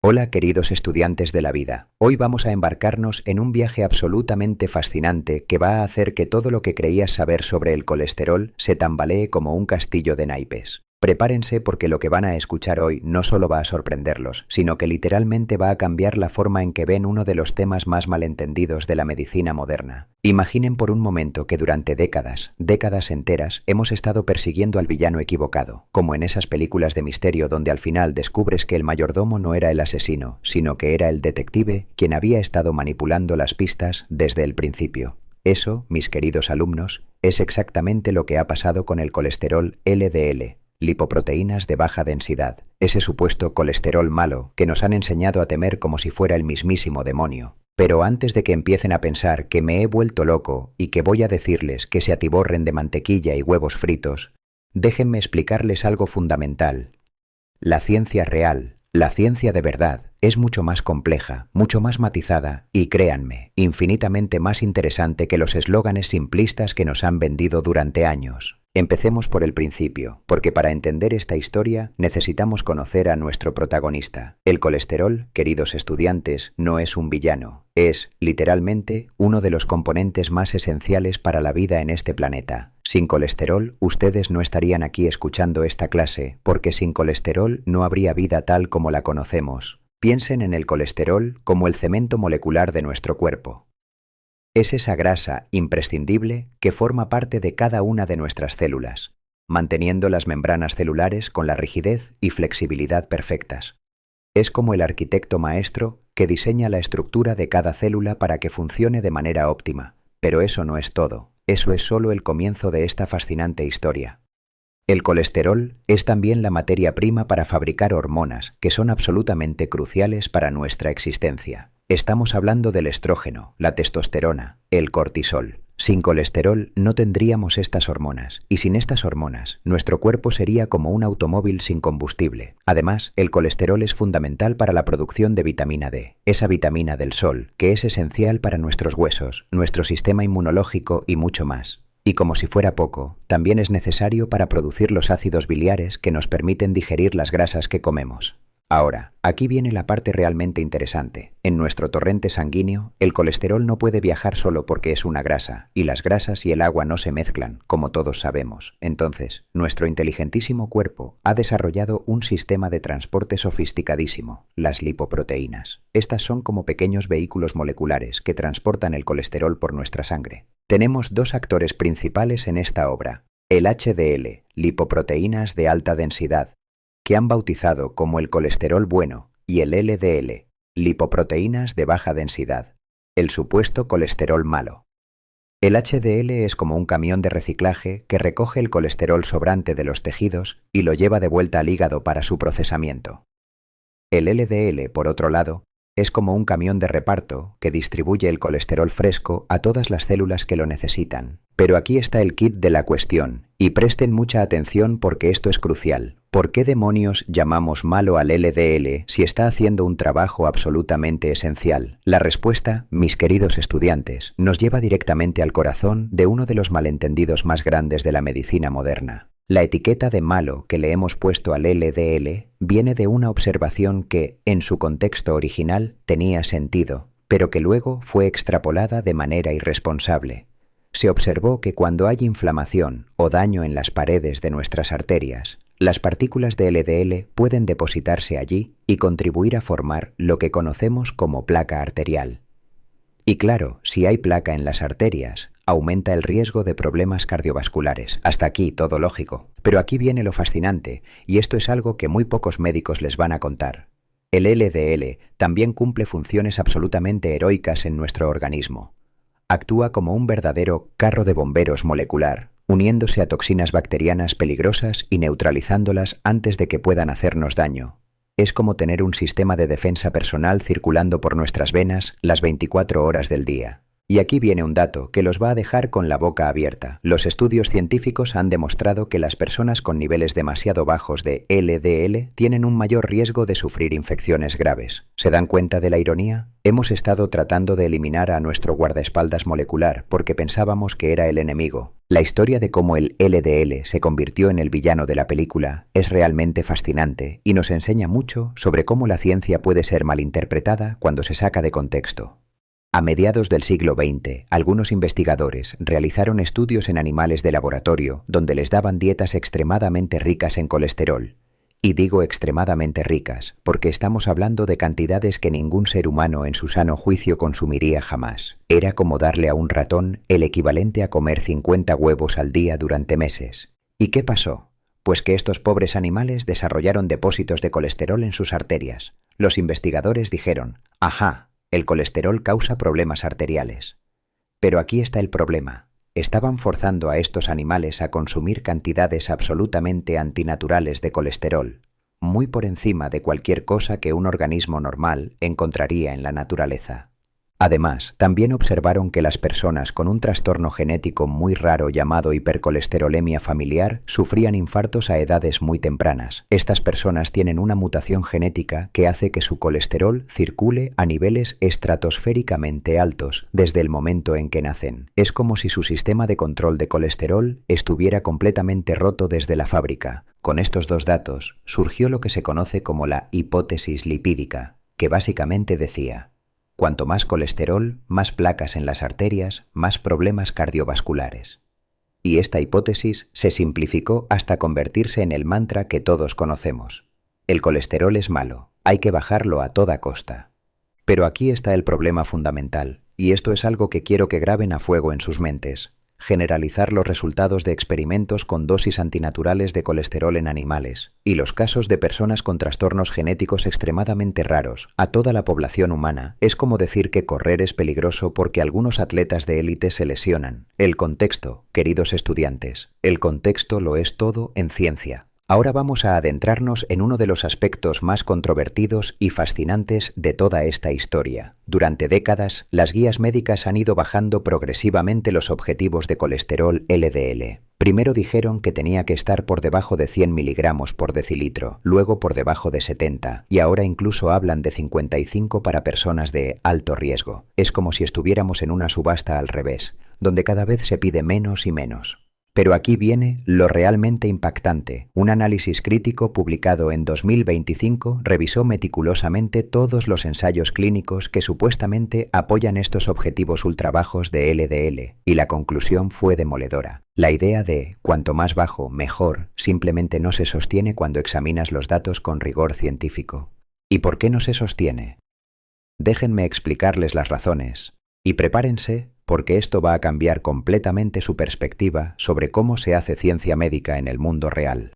Hola queridos estudiantes de la vida, hoy vamos a embarcarnos en un viaje absolutamente fascinante que va a hacer que todo lo que creías saber sobre el colesterol se tambalee como un castillo de naipes. Prepárense porque lo que van a escuchar hoy no solo va a sorprenderlos, sino que literalmente va a cambiar la forma en que ven uno de los temas más malentendidos de la medicina moderna. Imaginen por un momento que durante décadas enteras, hemos estado persiguiendo al villano equivocado, como en esas películas de misterio donde al final descubres que el mayordomo no era el asesino, sino que era el detective quien había estado manipulando las pistas desde el principio. Eso, mis queridos alumnos, es exactamente lo que ha pasado con el colesterol LDL. Lipoproteínas de baja densidad, ese supuesto colesterol malo que nos han enseñado a temer como si fuera el mismísimo demonio. Pero antes de que empiecen a pensar que me he vuelto loco y que voy a decirles que se atiborren de mantequilla y huevos fritos, déjenme explicarles algo fundamental. La ciencia real, la ciencia de verdad, es mucho más compleja, mucho más matizada y, créanme, infinitamente más interesante que los eslóganes simplistas que nos han vendido durante años. Empecemos por el principio, porque para entender esta historia necesitamos conocer a nuestro protagonista. El colesterol, queridos estudiantes, no es un villano, es, literalmente, uno de los componentes más esenciales para la vida en este planeta. Sin colesterol, ustedes no estarían aquí escuchando esta clase, porque sin colesterol no habría vida tal como la conocemos. Piensen en el colesterol como el cemento molecular de nuestro cuerpo. Es esa grasa imprescindible que forma parte de cada una de nuestras células, manteniendo las membranas celulares con la rigidez y flexibilidad perfectas. Es como el arquitecto maestro que diseña la estructura de cada célula para que funcione de manera óptima. Pero eso no es todo, eso es solo el comienzo de esta fascinante historia. El colesterol es también la materia prima para fabricar hormonas que son absolutamente cruciales para nuestra existencia. Estamos hablando del estrógeno, la testosterona, el cortisol. Sin colesterol no tendríamos estas hormonas, y sin estas hormonas, nuestro cuerpo sería como un automóvil sin combustible. Además, el colesterol es fundamental para la producción de vitamina D, esa vitamina del sol, que es esencial para nuestros huesos, nuestro sistema inmunológico y mucho más. Y como si fuera poco, también es necesario para producir los ácidos biliares que nos permiten digerir las grasas que comemos. Ahora, aquí viene la parte realmente interesante. En nuestro torrente sanguíneo, el colesterol no puede viajar solo porque es una grasa, y las grasas y el agua no se mezclan, como todos sabemos. Entonces, nuestro inteligentísimo cuerpo ha desarrollado un sistema de transporte sofisticadísimo, las lipoproteínas. Estas son como pequeños vehículos moleculares que transportan el colesterol por nuestra sangre. Tenemos dos actores principales en esta obra, el HDL, lipoproteínas de alta densidad, que han bautizado como el colesterol bueno, y el LDL, lipoproteínas de baja densidad, el supuesto colesterol malo. El HDL es como un camión de reciclaje que recoge el colesterol sobrante de los tejidos y lo lleva de vuelta al hígado para su procesamiento. El LDL, por otro lado, es como un camión de reparto que distribuye el colesterol fresco a todas las células que lo necesitan. Pero aquí está el kit de la cuestión, y presten mucha atención porque esto es crucial. ¿Por qué demonios llamamos malo al LDL si está haciendo un trabajo absolutamente esencial? La respuesta, mis queridos estudiantes, nos lleva directamente al corazón de uno de los malentendidos más grandes de la medicina moderna. La etiqueta de malo que le hemos puesto al LDL viene de una observación que, en su contexto original, tenía sentido, pero que luego fue extrapolada de manera irresponsable. Se observó que cuando hay inflamación o daño en las paredes de nuestras arterias, las partículas de LDL pueden depositarse allí y contribuir a formar lo que conocemos como placa arterial. Y claro, si hay placa en las arterias, aumenta el riesgo de problemas cardiovasculares. Hasta aquí todo lógico. Pero aquí viene lo fascinante, y esto es algo que muy pocos médicos les van a contar. El LDL también cumple funciones absolutamente heroicas en nuestro organismo. Actúa como un verdadero carro de bomberos molecular, uniéndose a toxinas bacterianas peligrosas y neutralizándolas antes de que puedan hacernos daño. Es como tener un sistema de defensa personal circulando por nuestras venas las 24 horas del día. Y aquí viene un dato que los va a dejar con la boca abierta. Los estudios científicos han demostrado que las personas con niveles demasiado bajos de LDL tienen un mayor riesgo de sufrir infecciones graves. ¿Se dan cuenta de la ironía? Hemos estado tratando de eliminar a nuestro guardaespaldas molecular porque pensábamos que era el enemigo. La historia de cómo el LDL se convirtió en el villano de la película es realmente fascinante y nos enseña mucho sobre cómo la ciencia puede ser malinterpretada cuando se saca de contexto. A mediados del siglo XX, algunos investigadores realizaron estudios en animales de laboratorio donde les daban dietas extremadamente ricas en colesterol. Y digo extremadamente ricas, porque estamos hablando de cantidades que ningún ser humano en su sano juicio consumiría jamás. Era como darle a un ratón el equivalente a comer 50 huevos al día durante meses. ¿Y qué pasó? Pues que estos pobres animales desarrollaron depósitos de colesterol en sus arterias. Los investigadores dijeron, ¡ajá! El colesterol causa problemas arteriales. Pero aquí está el problema. Estaban forzando a estos animales a consumir cantidades absolutamente antinaturales de colesterol, muy por encima de cualquier cosa que un organismo normal encontraría en la naturaleza. Además, también observaron que las personas con un trastorno genético muy raro llamado hipercolesterolemia familiar sufrían infartos a edades muy tempranas. Estas personas tienen una mutación genética que hace que su colesterol circule a niveles estratosféricamente altos desde el momento en que nacen. Es como si su sistema de control de colesterol estuviera completamente roto desde la fábrica. Con estos dos datos surgió lo que se conoce como la hipótesis lipídica, que básicamente decía: cuanto más colesterol, más placas en las arterias, más problemas cardiovasculares. Y esta hipótesis se simplificó hasta convertirse en el mantra que todos conocemos. El colesterol es malo, hay que bajarlo a toda costa. Pero aquí está el problema fundamental, y esto es algo que quiero que graben a fuego en sus mentes. Generalizar los resultados de experimentos con dosis antinaturales de colesterol en animales y los casos de personas con trastornos genéticos extremadamente raros a toda la población humana es como decir que correr es peligroso porque algunos atletas de élite se lesionan. El contexto, queridos estudiantes, el contexto lo es todo en ciencia. Ahora vamos a adentrarnos en uno de los aspectos más controvertidos y fascinantes de toda esta historia. Durante décadas, las guías médicas han ido bajando progresivamente los objetivos de colesterol LDL. Primero dijeron que tenía que estar por debajo de 100 miligramos por decilitro, luego por debajo de 70, y ahora incluso hablan de 55 para personas de alto riesgo. Es como si estuviéramos en una subasta al revés, donde cada vez se pide menos y menos. Pero aquí viene lo realmente impactante. Un análisis crítico publicado en 2025 revisó meticulosamente todos los ensayos clínicos que supuestamente apoyan estos objetivos ultrabajos de LDL, y la conclusión fue demoledora. La idea de cuanto más bajo, mejor, simplemente no se sostiene cuando examinas los datos con rigor científico. ¿Y por qué no se sostiene? Déjenme explicarles las razones. Y prepárense, porque esto va a cambiar completamente su perspectiva sobre cómo se hace ciencia médica en el mundo real.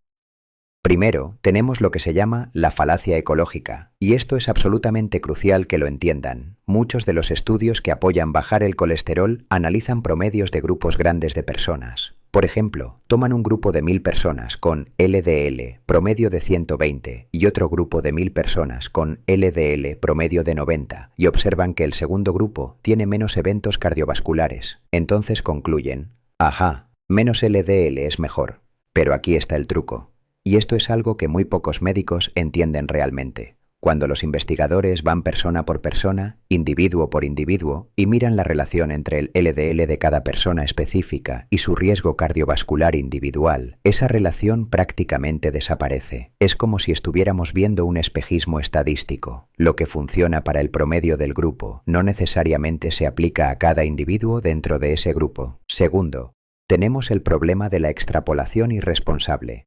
Primero, tenemos lo que se llama la falacia ecológica, y esto es absolutamente crucial que lo entiendan. Muchos de los estudios que apoyan bajar el colesterol analizan promedios de grupos grandes de personas. Por ejemplo, toman un grupo de 1000 personas con LDL promedio de 120 y otro grupo de 1000 personas con LDL promedio de 90 y observan que el segundo grupo tiene menos eventos cardiovasculares. Entonces concluyen, ajá, menos LDL es mejor. Pero aquí está el truco. Y esto es algo que muy pocos médicos entienden realmente. Cuando los investigadores van persona por persona, individuo por individuo, y miran la relación entre el LDL de cada persona específica y su riesgo cardiovascular individual, esa relación prácticamente desaparece. Es como si estuviéramos viendo un espejismo estadístico. Lo que funciona para el promedio del grupo no necesariamente se aplica a cada individuo dentro de ese grupo. Segundo, tenemos el problema de la extrapolación irresponsable.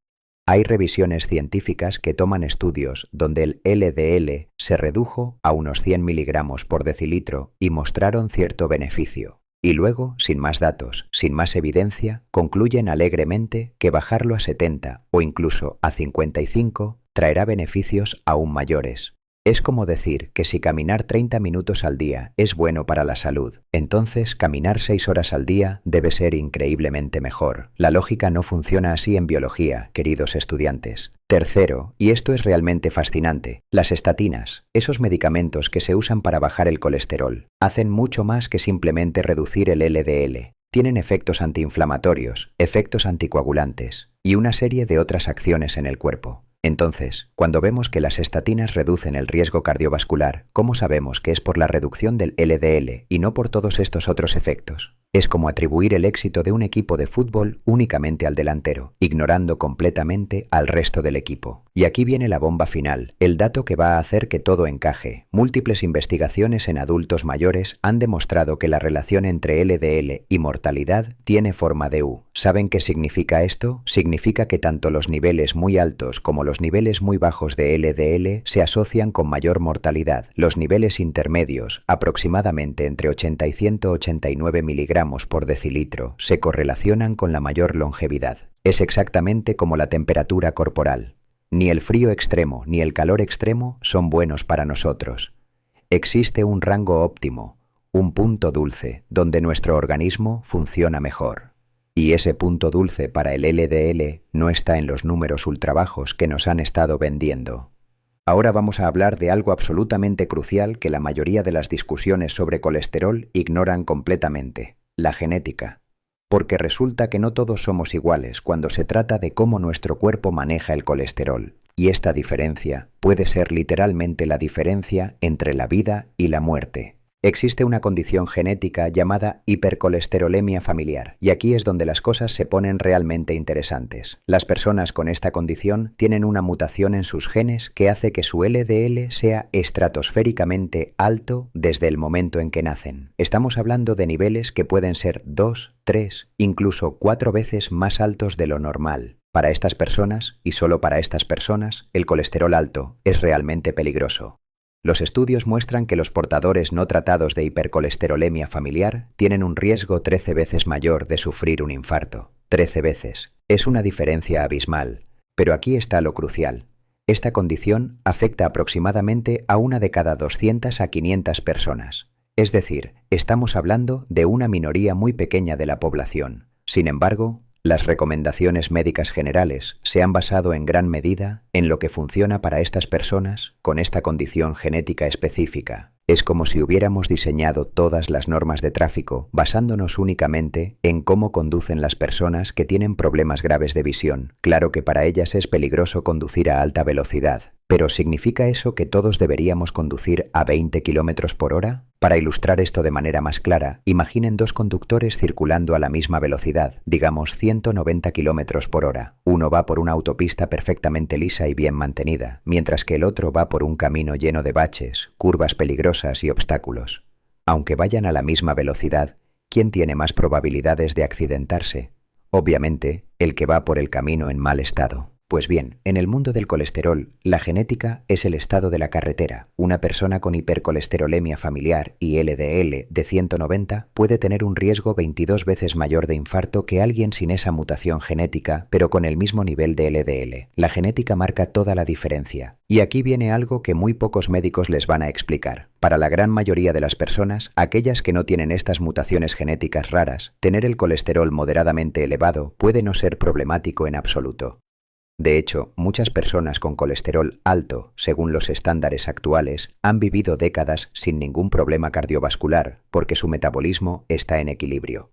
Hay revisiones científicas que toman estudios donde el LDL se redujo a unos 100 miligramos por decilitro y mostraron cierto beneficio. Y luego, sin más datos, sin más evidencia, concluyen alegremente que bajarlo a 70 o incluso a 55 traerá beneficios aún mayores. Es como decir que si caminar 30 minutos al día es bueno para la salud, entonces caminar 6 horas al día debe ser increíblemente mejor. La lógica no funciona así en biología, queridos estudiantes. Tercero, y esto es realmente fascinante, las estatinas, esos medicamentos que se usan para bajar el colesterol, hacen mucho más que simplemente reducir el LDL. Tienen efectos antiinflamatorios, efectos anticoagulantes y una serie de otras acciones en el cuerpo. Entonces, cuando vemos que las estatinas reducen el riesgo cardiovascular, ¿cómo sabemos que es por la reducción del LDL y no por todos estos otros efectos? Es como atribuir el éxito de un equipo de fútbol únicamente al delantero, ignorando completamente al resto del equipo. Y aquí viene la bomba final, el dato que va a hacer que todo encaje. Múltiples investigaciones en adultos mayores han demostrado que la relación entre LDL y mortalidad tiene forma de U. ¿Saben qué significa esto? Significa que tanto los niveles muy altos como los niveles muy bajos de LDL se asocian con mayor mortalidad. Los niveles intermedios, aproximadamente entre 80 y 189 miligramos por decilitro, se correlacionan con la mayor longevidad. Es exactamente como la temperatura corporal. Ni el frío extremo ni el calor extremo son buenos para nosotros. Existe un rango óptimo, un punto dulce, donde nuestro organismo funciona mejor. Y ese punto dulce para el LDL no está en los números ultrabajos que nos han estado vendiendo. Ahora vamos a hablar de algo absolutamente crucial que la mayoría de las discusiones sobre colesterol ignoran completamente: la genética. Porque resulta que no todos somos iguales cuando se trata de cómo nuestro cuerpo maneja el colesterol. Y esta diferencia puede ser literalmente la diferencia entre la vida y la muerte. Existe una condición genética llamada hipercolesterolemia familiar, y aquí es donde las cosas se ponen realmente interesantes. Las personas con esta condición tienen una mutación en sus genes que hace que su LDL sea estratosféricamente alto desde el momento en que nacen. Estamos hablando de niveles que pueden ser 2, 3, incluso 4 veces más altos de lo normal. Para estas personas, y solo para estas personas, el colesterol alto es realmente peligroso. Los estudios muestran que los portadores no tratados de hipercolesterolemia familiar tienen un riesgo 13 veces mayor de sufrir un infarto. 13 veces. Es una diferencia abismal. Pero aquí está lo crucial. Esta condición afecta aproximadamente a una de cada 200 a 500 personas. Es decir, estamos hablando de una minoría muy pequeña de la población. Sin embargo, las recomendaciones médicas generales se han basado en gran medida en lo que funciona para estas personas con esta condición genética específica. Es como si hubiéramos diseñado todas las normas de tráfico basándonos únicamente en cómo conducen las personas que tienen problemas graves de visión. Claro que para ellas es peligroso conducir a alta velocidad, pero ¿significa eso que todos deberíamos conducir a 20 km por hora? Para ilustrar esto de manera más clara, imaginen dos conductores circulando a la misma velocidad, digamos 190 km por hora. Uno va por una autopista perfectamente lisa y bien mantenida, mientras que el otro va por un camino lleno de baches, curvas peligrosas y obstáculos. Aunque vayan a la misma velocidad, ¿quién tiene más probabilidades de accidentarse? Obviamente, el que va por el camino en mal estado. Pues bien, en el mundo del colesterol, la genética es el estado de la carretera. Una persona con hipercolesterolemia familiar y LDL de 190 puede tener un riesgo 22 veces mayor de infarto que alguien sin esa mutación genética, pero con el mismo nivel de LDL. La genética marca toda la diferencia. Y aquí viene algo que muy pocos médicos les van a explicar. Para la gran mayoría de las personas, aquellas que no tienen estas mutaciones genéticas raras, tener el colesterol moderadamente elevado puede no ser problemático en absoluto. De hecho, muchas personas con colesterol alto, según los estándares actuales, han vivido décadas sin ningún problema cardiovascular, porque su metabolismo está en equilibrio.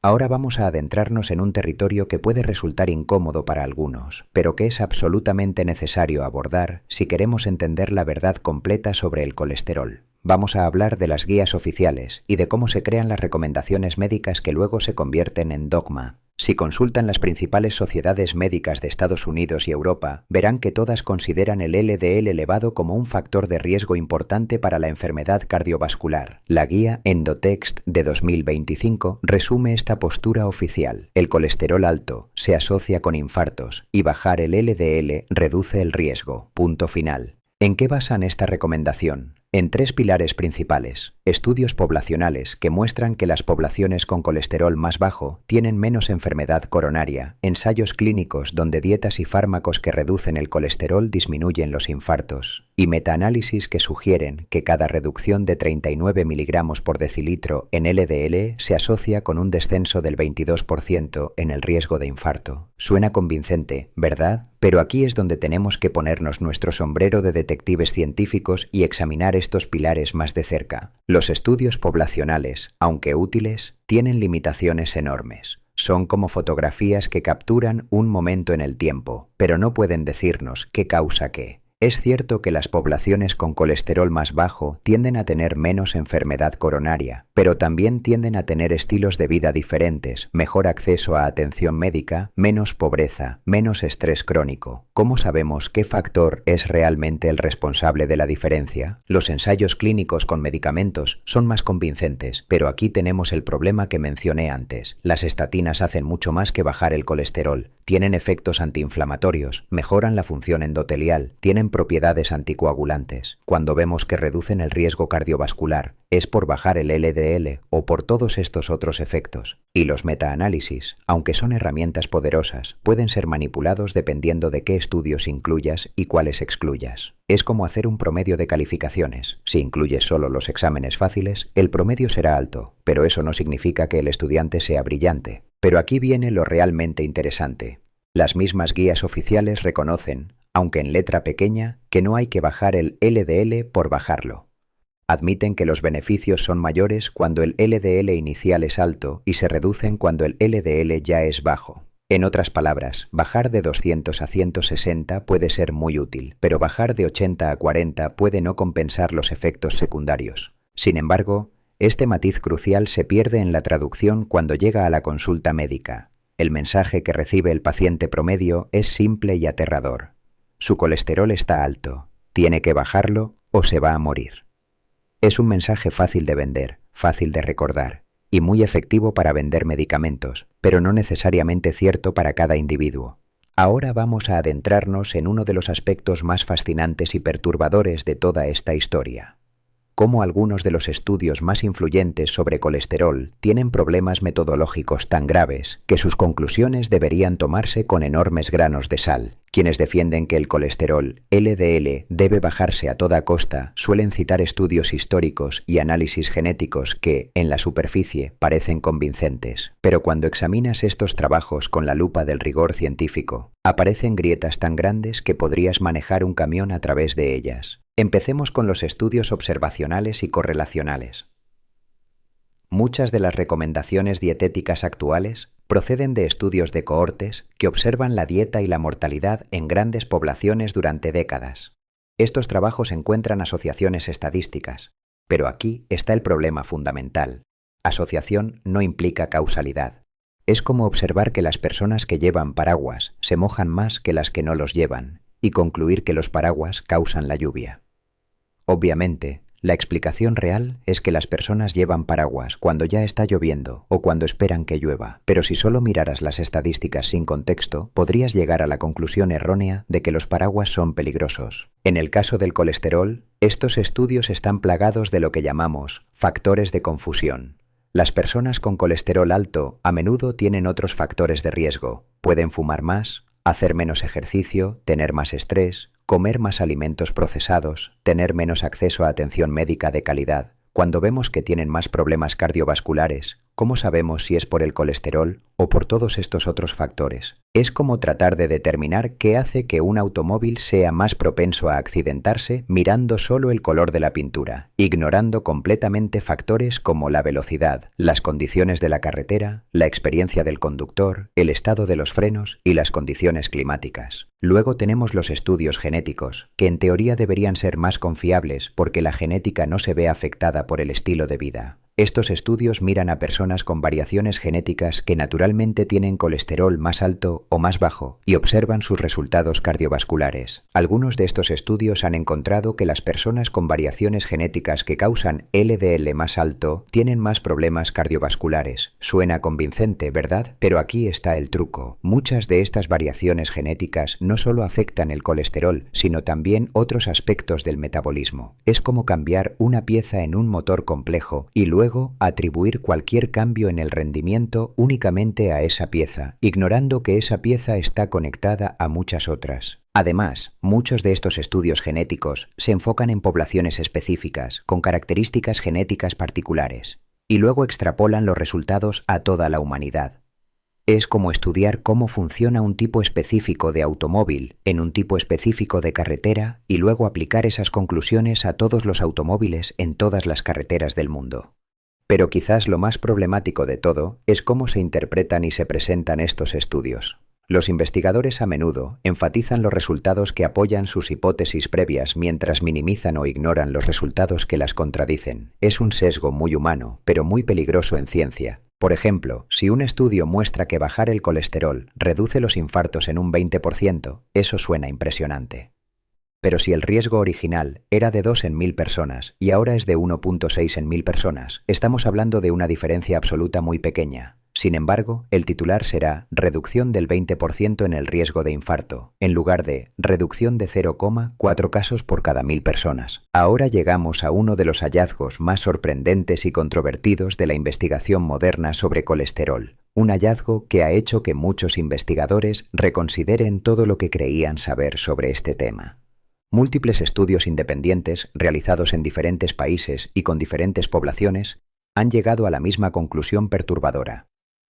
Ahora vamos a adentrarnos en un territorio que puede resultar incómodo para algunos, pero que es absolutamente necesario abordar si queremos entender la verdad completa sobre el colesterol. Vamos a hablar de las guías oficiales y de cómo se crean las recomendaciones médicas que luego se convierten en dogma. Si consultan las principales sociedades médicas de Estados Unidos y Europa, verán que todas consideran el LDL elevado como un factor de riesgo importante para la enfermedad cardiovascular. La guía Endotext de 2025 resume esta postura oficial. El colesterol alto se asocia con infartos y bajar el LDL reduce el riesgo. Punto final. ¿En qué basan esta recomendación? En 3 pilares principales: estudios poblacionales que muestran que las poblaciones con colesterol más bajo tienen menos enfermedad coronaria, ensayos clínicos donde dietas y fármacos que reducen el colesterol disminuyen los infartos, y metaanálisis que sugieren que cada reducción de 39 miligramos por decilitro en LDL se asocia con un descenso del 22% en el riesgo de infarto. Suena convincente, ¿verdad? Pero aquí es donde tenemos que ponernos nuestro sombrero de detectives científicos y examinar estos pilares más de cerca. Los estudios poblacionales, aunque útiles, tienen limitaciones enormes. Son como fotografías que capturan un momento en el tiempo, pero no pueden decirnos qué causa qué. Es cierto que las poblaciones con colesterol más bajo tienden a tener menos enfermedad coronaria, pero también tienden a tener estilos de vida diferentes, mejor acceso a atención médica, menos pobreza, menos estrés crónico. ¿Cómo sabemos qué factor es realmente el responsable de la diferencia? Los ensayos clínicos con medicamentos son más convincentes, pero aquí tenemos el problema que mencioné antes. Las estatinas hacen mucho más que bajar el colesterol. Tienen efectos antiinflamatorios, mejoran la función endotelial, tienen propiedades anticoagulantes. Cuando vemos que reducen el riesgo cardiovascular, es por bajar el LDL o por todos estos otros efectos. Y los metaanálisis, aunque son herramientas poderosas, pueden ser manipulados dependiendo de qué estudios incluyas y cuáles excluyas. Es como hacer un promedio de calificaciones. Si incluyes solo los exámenes fáciles, el promedio será alto, pero eso no significa que el estudiante sea brillante. Pero aquí viene lo realmente interesante. Las mismas guías oficiales reconocen, aunque en letra pequeña, que no hay que bajar el LDL por bajarlo. Admiten que los beneficios son mayores cuando el LDL inicial es alto y se reducen cuando el LDL ya es bajo. En otras palabras, bajar de 200 a 160 puede ser muy útil, pero bajar de 80 a 40 puede no compensar los efectos secundarios. Sin embargo, este matiz crucial se pierde en la traducción cuando llega a la consulta médica. El mensaje que recibe el paciente promedio es simple y aterrador. Su colesterol está alto, tiene que bajarlo o se va a morir. Es un mensaje fácil de vender, fácil de recordar y muy efectivo para vender medicamentos, pero no necesariamente cierto para cada individuo. Ahora vamos a adentrarnos en uno de los aspectos más fascinantes y perturbadores de toda esta historia. Cómo algunos de los estudios más influyentes sobre colesterol tienen problemas metodológicos tan graves que sus conclusiones deberían tomarse con enormes granos de sal. Quienes defienden que el colesterol LDL debe bajarse a toda costa suelen citar estudios históricos y análisis genéticos que, en la superficie, parecen convincentes. Pero cuando examinas estos trabajos con la lupa del rigor científico, aparecen grietas tan grandes que podrías manejar un camión a través de ellas. Empecemos con los estudios observacionales y correlacionales. Muchas de las recomendaciones dietéticas actuales proceden de estudios de cohortes que observan la dieta y la mortalidad en grandes poblaciones durante décadas. Estos trabajos encuentran asociaciones estadísticas, pero aquí está el problema fundamental. Asociación no implica causalidad. Es como observar que las personas que llevan paraguas se mojan más que las que no los llevan y concluir que los paraguas causan la lluvia. Obviamente, la explicación real es que las personas llevan paraguas cuando ya está lloviendo o cuando esperan que llueva, pero si solo miraras las estadísticas sin contexto, podrías llegar a la conclusión errónea de que los paraguas son peligrosos. En el caso del colesterol, estos estudios están plagados de lo que llamamos factores de confusión. Las personas con colesterol alto a menudo tienen otros factores de riesgo. Pueden fumar más, hacer menos ejercicio, tener más estrés, comer más alimentos procesados, tener menos acceso a atención médica de calidad. Cuando vemos que tienen más problemas cardiovasculares, ¿cómo sabemos si es por el colesterol o por todos estos otros factores? Es como tratar de determinar qué hace que un automóvil sea más propenso a accidentarse mirando solo el color de la pintura, ignorando completamente factores como la velocidad, las condiciones de la carretera, la experiencia del conductor, el estado de los frenos y las condiciones climáticas. Luego tenemos los estudios genéticos, que en teoría deberían ser más confiables porque la genética no se ve afectada por el estilo de vida. Estos estudios miran a personas con variaciones genéticas que naturalmente tienen colesterol más alto o más bajo y observan sus resultados cardiovasculares. Algunos de estos estudios han encontrado que las personas con variaciones genéticas que causan LDL más alto tienen más problemas cardiovasculares. Suena convincente, ¿verdad? Pero aquí está el truco. Muchas de estas variaciones genéticas no solo afectan el colesterol, sino también otros aspectos del metabolismo. Es como cambiar una pieza en un motor complejo y luego luego atribuir cualquier cambio en el rendimiento únicamente a esa pieza, ignorando que esa pieza está conectada a muchas otras. Además, muchos de estos estudios genéticos se enfocan en poblaciones específicas, con características genéticas particulares, y luego extrapolan los resultados a toda la humanidad. Es como estudiar cómo funciona un tipo específico de automóvil en un tipo específico de carretera y luego aplicar esas conclusiones a todos los automóviles en todas las carreteras del mundo. Pero quizás lo más problemático de todo es cómo se interpretan y se presentan estos estudios. Los investigadores a menudo enfatizan los resultados que apoyan sus hipótesis previas mientras minimizan o ignoran los resultados que las contradicen. Es un sesgo muy humano, pero muy peligroso en ciencia. Por ejemplo, si un estudio muestra que bajar el colesterol reduce los infartos en un 20%, eso suena impresionante. Pero si el riesgo original era de 2 en 1000 personas y ahora es de 1.6 en 1000 personas, estamos hablando de una diferencia absoluta muy pequeña. Sin embargo, el titular será reducción del 20% en el riesgo de infarto, en lugar de reducción de 0,4 casos por cada 1000 personas. Ahora llegamos a uno de los hallazgos más sorprendentes y controvertidos de la investigación moderna sobre colesterol. Un hallazgo que ha hecho que muchos investigadores reconsideren todo lo que creían saber sobre este tema. Múltiples estudios independientes, realizados en diferentes países y con diferentes poblaciones, han llegado a la misma conclusión perturbadora.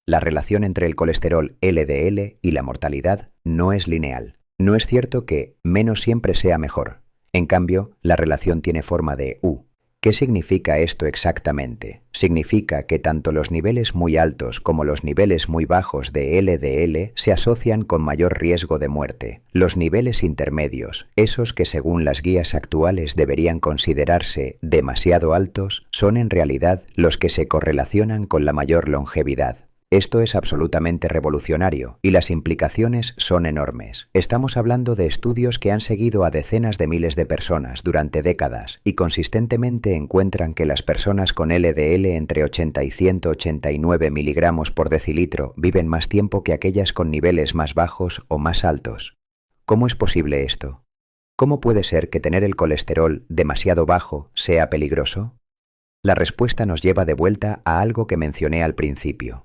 La relación entre el colesterol LDL y la mortalidad no es lineal. No es cierto que menos siempre sea mejor. En cambio, la relación tiene forma de U. ¿Qué significa esto exactamente? Significa que tanto los niveles muy altos como los niveles muy bajos de LDL se asocian con mayor riesgo de muerte. Los niveles intermedios, esos que según las guías actuales deberían considerarse demasiado altos, son en realidad los que se correlacionan con la mayor longevidad. Esto es absolutamente revolucionario y las implicaciones son enormes. Estamos hablando de estudios que han seguido a decenas de miles de personas durante décadas y consistentemente encuentran que las personas con LDL entre 80 y 189 miligramos por decilitro viven más tiempo que aquellas con niveles más bajos o más altos. ¿Cómo es posible esto? ¿Cómo puede ser que tener el colesterol demasiado bajo sea peligroso? La respuesta nos lleva de vuelta a algo que mencioné al principio.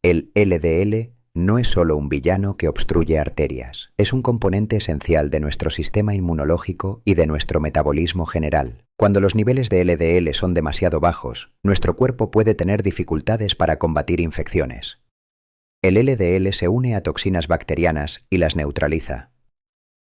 El LDL no es solo un villano que obstruye arterias, es un componente esencial de nuestro sistema inmunológico y de nuestro metabolismo general. Cuando los niveles de LDL son demasiado bajos, nuestro cuerpo puede tener dificultades para combatir infecciones. El LDL se une a toxinas bacterianas y las neutraliza.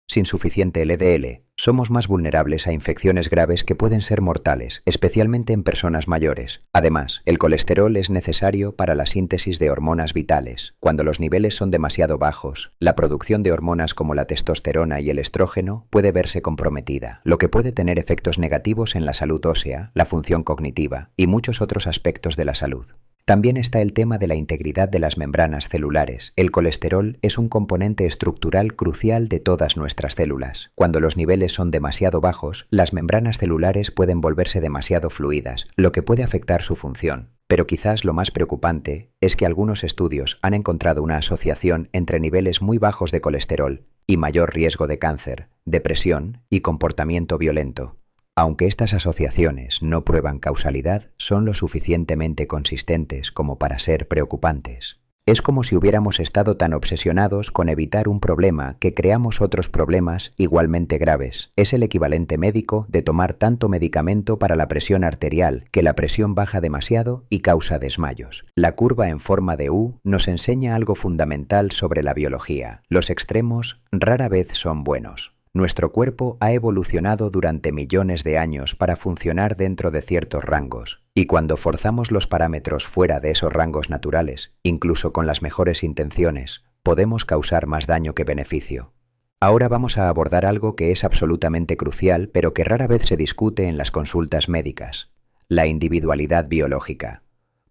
Sin suficiente LDL, somos más vulnerables a infecciones graves que pueden ser mortales, especialmente en personas mayores. Además, el colesterol es necesario para la síntesis de hormonas vitales. Cuando los niveles son demasiado bajos, la producción de hormonas como la testosterona y el estrógeno puede verse comprometida, lo que puede tener efectos negativos en la salud ósea, la función cognitiva y muchos otros aspectos de la salud. También está el tema de la integridad de las membranas celulares. El colesterol es un componente estructural crucial de todas nuestras células. Cuando los niveles son demasiado bajos, las membranas celulares pueden volverse demasiado fluidas, lo que puede afectar su función. Pero quizás lo más preocupante es que algunos estudios han encontrado una asociación entre niveles muy bajos de colesterol y mayor riesgo de cáncer, depresión y comportamiento violento. Aunque estas asociaciones no prueban causalidad, son lo suficientemente consistentes como para ser preocupantes. Es como si hubiéramos estado tan obsesionados con evitar un problema que creamos otros problemas igualmente graves. Es el equivalente médico de tomar tanto medicamento para la presión arterial que la presión baja demasiado y causa desmayos. La curva en forma de U nos enseña algo fundamental sobre la biología. Los extremos rara vez son buenos. Nuestro cuerpo ha evolucionado durante millones de años para funcionar dentro de ciertos rangos, y cuando forzamos los parámetros fuera de esos rangos naturales, incluso con las mejores intenciones, podemos causar más daño que beneficio. Ahora vamos a abordar algo que es absolutamente crucial, pero que rara vez se discute en las consultas médicas: la individualidad biológica.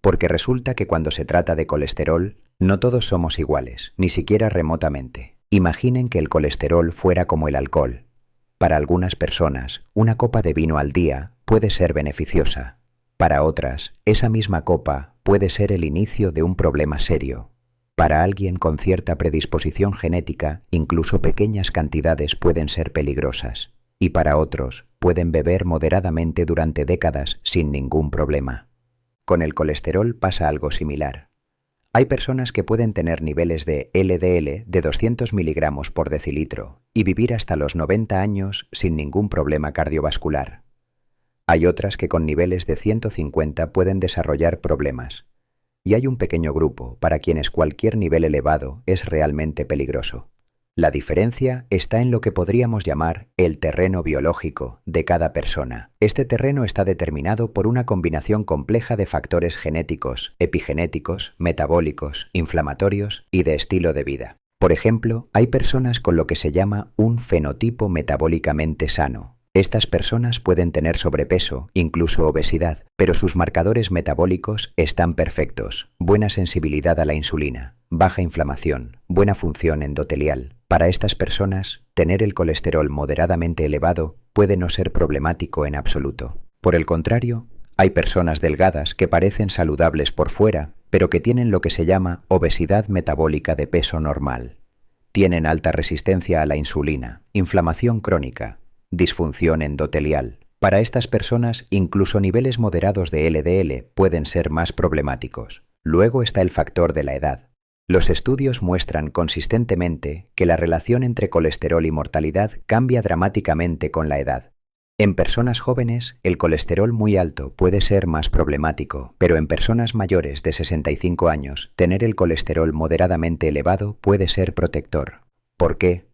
Porque resulta que cuando se trata de colesterol, no todos somos iguales, ni siquiera remotamente. Imaginen que el colesterol fuera como el alcohol. Para algunas personas, una copa de vino al día puede ser beneficiosa. Para otras, esa misma copa puede ser el inicio de un problema serio. Para alguien con cierta predisposición genética, incluso pequeñas cantidades pueden ser peligrosas. Y para otros, pueden beber moderadamente durante décadas sin ningún problema. Con el colesterol pasa algo similar. Hay personas que pueden tener niveles de LDL de 200 miligramos por decilitro y vivir hasta los 90 años sin ningún problema cardiovascular. Hay otras que con niveles de 150 pueden desarrollar problemas. Y hay un pequeño grupo para quienes cualquier nivel elevado es realmente peligroso. La diferencia está en lo que podríamos llamar el terreno biológico de cada persona. Este terreno está determinado por una combinación compleja de factores genéticos, epigenéticos, metabólicos, inflamatorios y de estilo de vida. Por ejemplo, hay personas con lo que se llama un fenotipo metabólicamente sano. Estas personas pueden tener sobrepeso, incluso obesidad, pero sus marcadores metabólicos están perfectos, buena sensibilidad a la insulina, baja inflamación, buena función endotelial. Para estas personas, tener el colesterol moderadamente elevado puede no ser problemático en absoluto. Por el contrario, hay personas delgadas que parecen saludables por fuera, pero que tienen lo que se llama obesidad metabólica de peso normal. Tienen alta resistencia a la insulina, inflamación crónica, disfunción endotelial. Para estas personas, incluso niveles moderados de LDL pueden ser más problemáticos. Luego está el factor de la edad. Los estudios muestran consistentemente que la relación entre colesterol y mortalidad cambia dramáticamente con la edad. En personas jóvenes, el colesterol muy alto puede ser más problemático, pero en personas mayores de 65 años, tener el colesterol moderadamente elevado puede ser protector. ¿Por qué?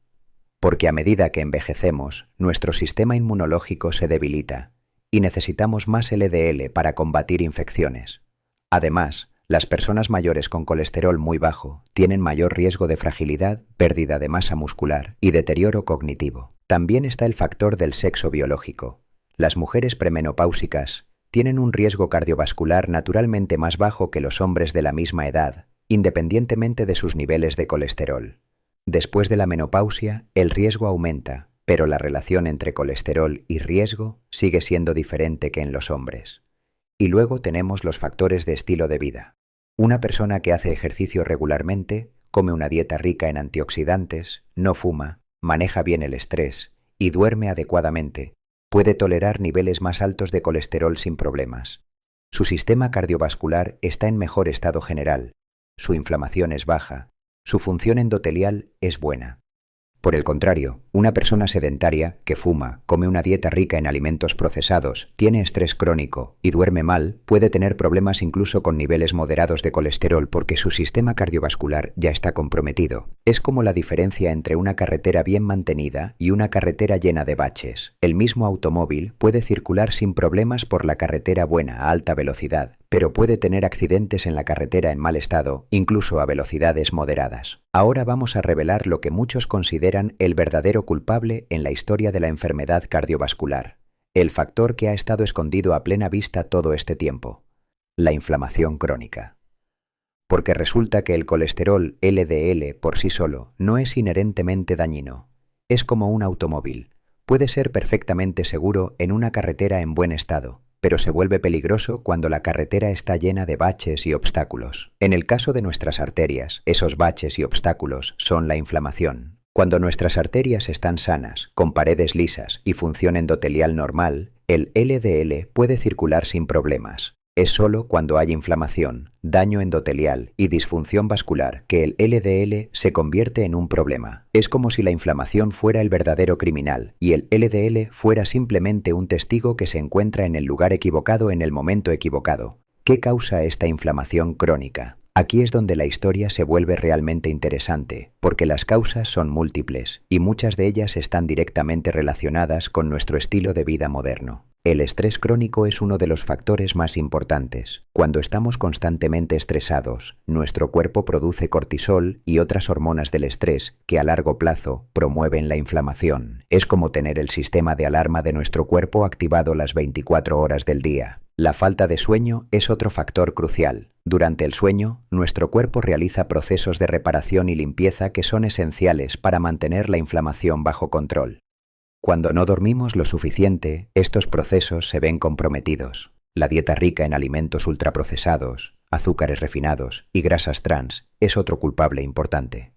Porque a medida que envejecemos, nuestro sistema inmunológico se debilita y necesitamos más LDL para combatir infecciones. Además, las personas mayores con colesterol muy bajo tienen mayor riesgo de fragilidad, pérdida de masa muscular y deterioro cognitivo. También está el factor del sexo biológico. Las mujeres premenopáusicas tienen un riesgo cardiovascular naturalmente más bajo que los hombres de la misma edad, independientemente de sus niveles de colesterol. Después de la menopausia, el riesgo aumenta, pero la relación entre colesterol y riesgo sigue siendo diferente que en los hombres. Y luego tenemos los factores de estilo de vida. Una persona que hace ejercicio regularmente, come una dieta rica en antioxidantes, no fuma, maneja bien el estrés y duerme adecuadamente, puede tolerar niveles más altos de colesterol sin problemas. Su sistema cardiovascular está en mejor estado general, su inflamación es baja, su función endotelial es buena. Por el contrario, una persona sedentaria que fuma, come una dieta rica en alimentos procesados, tiene estrés crónico y duerme mal, puede tener problemas incluso con niveles moderados de colesterol porque su sistema cardiovascular ya está comprometido. Es como la diferencia entre una carretera bien mantenida y una carretera llena de baches. El mismo automóvil puede circular sin problemas por la carretera buena a alta velocidad, pero puede tener accidentes en la carretera en mal estado, incluso a velocidades moderadas. Ahora vamos a revelar lo que muchos consideran el verdadero culpable en la historia de la enfermedad cardiovascular, el factor que ha estado escondido a plena vista todo este tiempo, la inflamación crónica. Porque resulta que el colesterol LDL por sí solo no es inherentemente dañino, es como un automóvil, puede ser perfectamente seguro en una carretera en buen estado, pero se vuelve peligroso cuando la carretera está llena de baches y obstáculos. En el caso de nuestras arterias, esos baches y obstáculos son la inflamación. Cuando nuestras arterias están sanas, con paredes lisas y función endotelial normal, el LDL puede circular sin problemas. Es solo cuando hay inflamación, daño endotelial y disfunción vascular que el LDL se convierte en un problema. Es como si la inflamación fuera el verdadero criminal y el LDL fuera simplemente un testigo que se encuentra en el lugar equivocado en el momento equivocado. ¿Qué causa esta inflamación crónica? Aquí es donde la historia se vuelve realmente interesante, porque las causas son múltiples y muchas de ellas están directamente relacionadas con nuestro estilo de vida moderno. El estrés crónico es uno de los factores más importantes. Cuando estamos constantemente estresados, nuestro cuerpo produce cortisol y otras hormonas del estrés que a largo plazo promueven la inflamación. Es como tener el sistema de alarma de nuestro cuerpo activado las 24 horas del día. La falta de sueño es otro factor crucial. Durante el sueño, nuestro cuerpo realiza procesos de reparación y limpieza que son esenciales para mantener la inflamación bajo control. Cuando no dormimos lo suficiente, estos procesos se ven comprometidos. La dieta rica en alimentos ultraprocesados, azúcares refinados y grasas trans es otro culpable importante.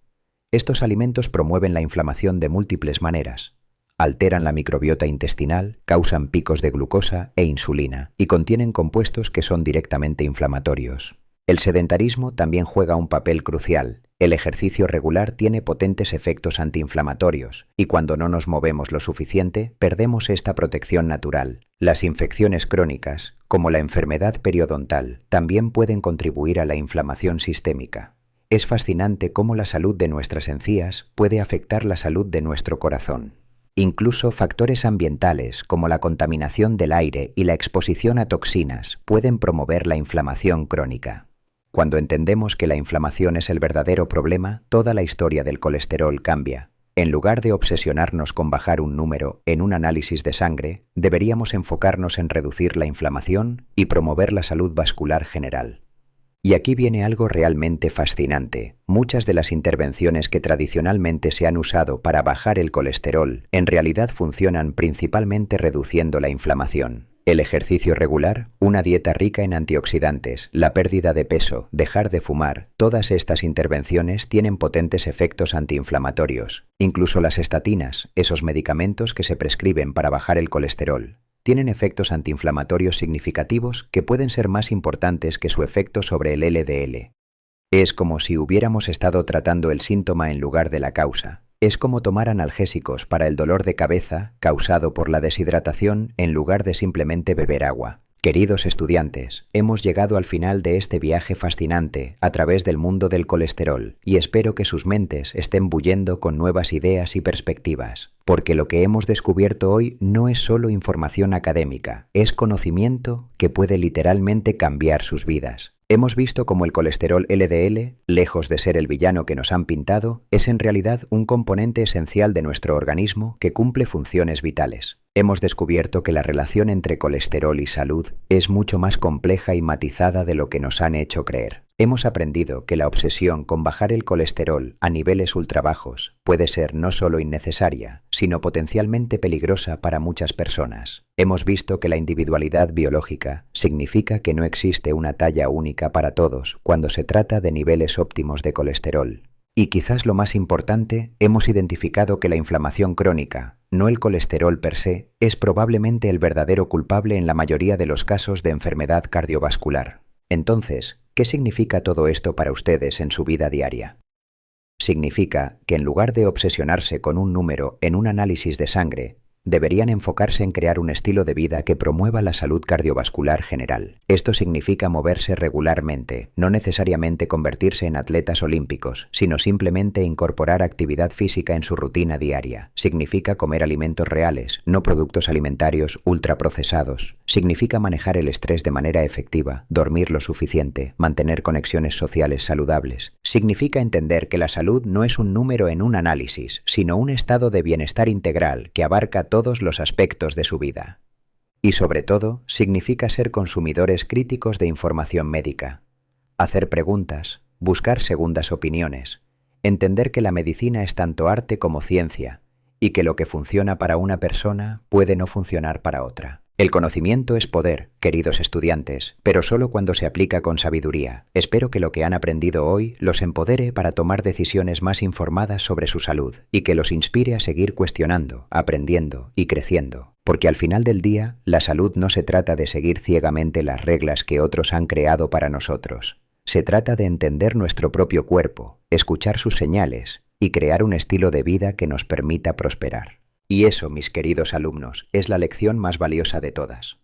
Estos alimentos promueven la inflamación de múltiples maneras. alteran la microbiota intestinal, causan picos de glucosa e insulina y contienen compuestos que son directamente inflamatorios. El sedentarismo también juega un papel crucial. El ejercicio regular tiene potentes efectos antiinflamatorios y cuando no nos movemos lo suficiente, perdemos esta protección natural. Las infecciones crónicas, como la enfermedad periodontal, también pueden contribuir a la inflamación sistémica. Es fascinante cómo la salud de nuestras encías puede afectar la salud de nuestro corazón. Incluso factores ambientales como la contaminación del aire y la exposición a toxinas pueden promover la inflamación crónica. Cuando entendemos que la inflamación es el verdadero problema, toda la historia del colesterol cambia. En lugar de obsesionarnos con bajar un número en un análisis de sangre, deberíamos enfocarnos en reducir la inflamación y promover la salud vascular general. Y aquí viene algo realmente fascinante. Muchas de las intervenciones que tradicionalmente se han usado para bajar el colesterol en realidad funcionan principalmente reduciendo la inflamación. El ejercicio regular, una dieta rica en antioxidantes, la pérdida de peso, dejar de fumar, todas estas intervenciones tienen potentes efectos antiinflamatorios. Incluso las estatinas, esos medicamentos que se prescriben para bajar el colesterol, tienen efectos antiinflamatorios significativos que pueden ser más importantes que su efecto sobre el LDL. Es como si hubiéramos estado tratando el síntoma en lugar de la causa. Es como tomar analgésicos para el dolor de cabeza causado por la deshidratación en lugar de simplemente beber agua. Queridos estudiantes, hemos llegado al final de este viaje fascinante a través del mundo del colesterol y espero que sus mentes estén bullendo con nuevas ideas y perspectivas, porque lo que hemos descubierto hoy no es solo información académica, es conocimiento que puede literalmente cambiar sus vidas. Hemos visto cómo el colesterol LDL, lejos de ser el villano que nos han pintado, es en realidad un componente esencial de nuestro organismo que cumple funciones vitales. Hemos descubierto que la relación entre colesterol y salud es mucho más compleja y matizada de lo que nos han hecho creer. Hemos aprendido que la obsesión con bajar el colesterol a niveles ultrabajos puede ser no solo innecesaria, sino potencialmente peligrosa para muchas personas. Hemos visto que la individualidad biológica significa que no existe una talla única para todos cuando se trata de niveles óptimos de colesterol. Y quizás lo más importante, hemos identificado que la inflamación crónica, no el colesterol per se, es probablemente el verdadero culpable en la mayoría de los casos de enfermedad cardiovascular. Entonces, ¿qué significa todo esto para ustedes en su vida diaria? Significa que en lugar de obsesionarse con un número en un análisis de sangre, deberían enfocarse en crear un estilo de vida que promueva la salud cardiovascular general. Esto significa moverse regularmente, no necesariamente convertirse en atletas olímpicos, sino simplemente incorporar actividad física en su rutina diaria. Significa comer alimentos reales, no productos alimentarios ultraprocesados. Significa manejar el estrés de manera efectiva, dormir lo suficiente, mantener conexiones sociales saludables. Significa entender que la salud no es un número en un análisis, sino un estado de bienestar integral que abarca todos los aspectos de su vida. Y sobre todo, significa ser consumidores críticos de información médica, hacer preguntas, buscar segundas opiniones, entender que la medicina es tanto arte como ciencia y que lo que funciona para una persona puede no funcionar para otra. El conocimiento es poder, queridos estudiantes, pero solo cuando se aplica con sabiduría. Espero que lo que han aprendido hoy los empodere para tomar decisiones más informadas sobre su salud y que los inspire a seguir cuestionando, aprendiendo y creciendo. Porque al final del día, la salud no se trata de seguir ciegamente las reglas que otros han creado para nosotros. Se trata de entender nuestro propio cuerpo, escuchar sus señales y crear un estilo de vida que nos permita prosperar. Y eso, mis queridos alumnos, es la lección más valiosa de todas.